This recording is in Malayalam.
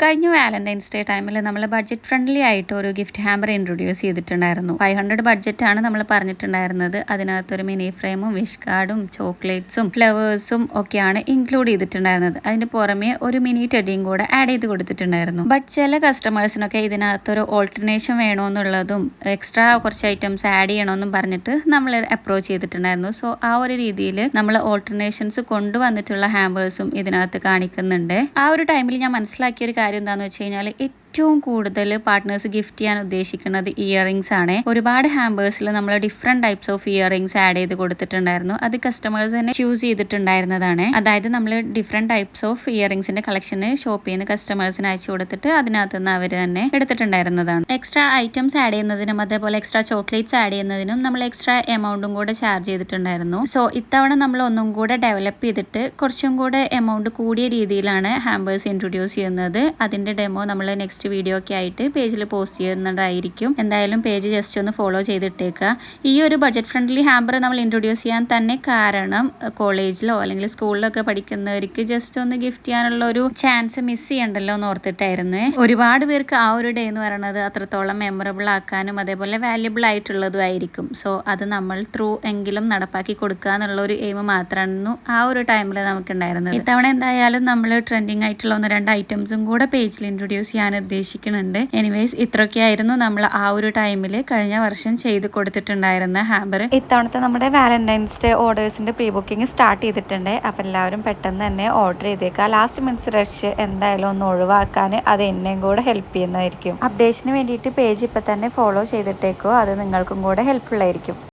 കഴിഞ്ഞ വാലന്റൈൻസ് ഡേ ടൈമിൽ നമ്മൾ ബഡ്ജറ്റ് ഫ്രണ്ട്ലി ആയിട്ട് ഒരു ഗിഫ്റ്റ് ഹാമ്പർ ഇൻട്രൊഡ്യൂസ് ചെയ്തിട്ടുണ്ടായിരുന്നു. 500 ബഡ്ജറ്റാണ് നമ്മൾ പറഞ്ഞിട്ടുണ്ടായിരുന്നത്. അതിനകത്തൊരു മിനി ഫ്രെയിമും വിഷ് കാർഡും ചോക്ലേറ്റ്സും ഫ്ലവേഴ്സും ഒക്കെയാണ് ഇൻക്ലൂഡ് ചെയ്തിട്ടുണ്ടായിരുന്നത്. അതിന് പുറമെ ഒരു മിനി ടെഡിയും കൂടെ ആഡ് ചെയ്ത് കൊടുത്തിട്ടുണ്ടായിരുന്നു. ബട്ട് ചില കസ്റ്റമേഴ്സിനൊക്കെ ഇതിനകത്തൊരു ഓൾട്ടർനേഷൻ വേണമെന്നുള്ളതും എക്സ്ട്രാ കുറച്ച് ഐറ്റംസ് ആഡ് ചെയ്യണമെന്നും പറഞ്ഞിട്ട് നമ്മൾ അപ്രോച്ച് ചെയ്തിട്ടുണ്ടായിരുന്നു. സോ ആ ഒരു രീതിയിൽ നമ്മൾ ഓൾട്ടർനേഷൻസ് കൊണ്ടുവന്നിട്ടുള്ള ഹാമ്പേഴ്സും ഇതിനകത്ത് കാണിക്കുന്നുണ്ട്. ആ ഒരു ടൈമിൽ ഞാൻ മനസ്സിലാക്കിയ ഒരു കാര്യം എന്താണെന്ന് വെച്ച് കഴിഞ്ഞാൽ ഏറ്റവും കൂടുതൽ പാർട്ട്നേഴ്സ് ഗിഫ്റ്റ് ചെയ്യാൻ ഉദ്ദേശിക്കുന്നത് ഇയറിംഗ്സ് ആണ്. ഒരുപാട് ഹാമ്പേഴ്സിൽ നമ്മൾ different types of earrings add ചെയ്ത് കൊടുത്തിട്ടുണ്ടായിരുന്നു. അത് കസ്റ്റമേഴ്സ് തന്നെ ചൂസ് ചെയ്തിട്ടുണ്ടായിരുന്നതാണ്. അതായത് നമ്മൾ ഡിഫറെന്റ് ടൈപ്സ് ഓഫ് ഇയറിംഗ്സിന്റെ കളക്ഷന് ഷോപ്പിൽ നിന്ന് കസ്റ്റമേഴ്സിന് അയച്ചു കൊടുത്തിട്ട് അതിനകത്ത് നിന്ന് അവർ തന്നെ എടുത്തിട്ടുണ്ടായിരുന്നതാണ്. എക്സ്ട്രാ ഐറ്റംസ് ആഡ് ചെയ്യുന്നതിനും അതേപോലെ എക്സ്ട്രാ ചോക്ലേറ്റ്സ് ആഡ് ചെയ്യുന്നതിനും നമ്മൾ എക്സ്ട്രാ എമൗണ്ടും കൂടെ ചാർജ് ചെയ്തിട്ടുണ്ടായിരുന്നു. സോ ഇത്തവണ നമ്മൾ ഒന്നും കൂടെ ഡെവലപ്പ് ചെയ്തിട്ട് കുറച്ചും കൂടെ എമൗണ്ട് കൂടിയ രീതിയിലാണ് ഹാമ്പേഴ്സ് ഇൻട്രൊഡ്യൂസ് ചെയ്യുന്നത്. അതിന്റെ ഡെമോ നമ്മൾ നെക്സ്റ്റ് വീഡിയോ ഒക്കെ ആയിട്ട് പേജിൽ പോസ്റ്റ് ചെയ്യുന്നതായിരിക്കും. എന്തായാലും പേജ് ജസ്റ്റ് ഒന്ന് ഫോളോ ചെയ്തിട്ടേക്കുക. ഈ ഒരു ബഡ്ജറ്റ് ഫ്രണ്ട്ലി ഹാമ്പർ നമ്മൾ ഇൻട്രൊഡ്യൂസ് ചെയ്യാൻ തന്നെ കാരണം കോളേജിലോ അല്ലെങ്കിൽ സ്കൂളിലൊക്കെ പഠിക്കുന്നവർക്ക് ജസ്റ്റ് ഒന്ന് ഗിഫ്റ്റ് ചെയ്യാനുള്ള ഒരു ചാൻസ് മിസ് ചെയ്യണ്ടല്ലോ എന്ന് ഓർത്തിട്ടായിരുന്നു. ഒരുപാട് പേർക്ക് ആ ഒരു ഡേ എന്ന് പറയുന്നത് അത്രത്തോളം മെമ്മറബിൾ ആക്കാനും അതേപോലെ വാല്യുബിൾ ആയിട്ടുള്ളതും ആയിരിക്കും. സോ അത് നമ്മൾ ത്രൂ എങ്കിലും നടപ്പാക്കി കൊടുക്കുക എന്നുള്ള ഒരു എയിം മാത്രമായിരുന്നു ആ ഒരു ടൈമിൽ നമുക്കുണ്ടായിരുന്നത്. ഇത്തവണ എന്തായാലും നമ്മൾ ട്രെൻഡിങ് ആയിട്ടുള്ള 1-2 ഐറ്റംസും കൂടെ പേജിൽ ഇൻട്രൊഡ്യൂസ് ചെയ്യാൻ ഉദ്ദേശിക്കുന്നുണ്ട്. എനിവേസ് ഇത്രയൊക്കെയായിരുന്നു നമ്മൾ ആ ഒരു ടൈമിൽ കഴിഞ്ഞ വർഷം ചെയ്ത് കൊടുത്തിട്ടുണ്ടായിരുന്ന ഹാമ്പർ. ഇത്തവണത്തെ നമ്മുടെ വാലന്റൈൻസ് ഡേ ഓർഡേഴ്സിന്റെ പ്രീ ബുക്കിംഗ് സ്റ്റാർട്ട് ചെയ്തിട്ടുണ്ട്. അപ്പം എല്ലാവരും പെട്ടെന്ന് തന്നെ ഓർഡർ ചെയ്തേക്കുക. ലാസ്റ്റ് മിനിറ്റ്സ് റഷ് എന്തായാലും ഒന്ന് ഒഴിവാക്കാൻ അത് എന്നെയും കൂടെ ഹെൽപ്പ് ചെയ്യുന്നതായിരിക്കും. അപ്ഡേഷന് വേണ്ടിയിട്ട് പേജ് ഇപ്പം തന്നെ ഫോളോ ചെയ്തിട്ടേക്കോ. അത് നിങ്ങൾക്കും കൂടെ ഹെൽപ്ഫുൾ ആയിരിക്കും.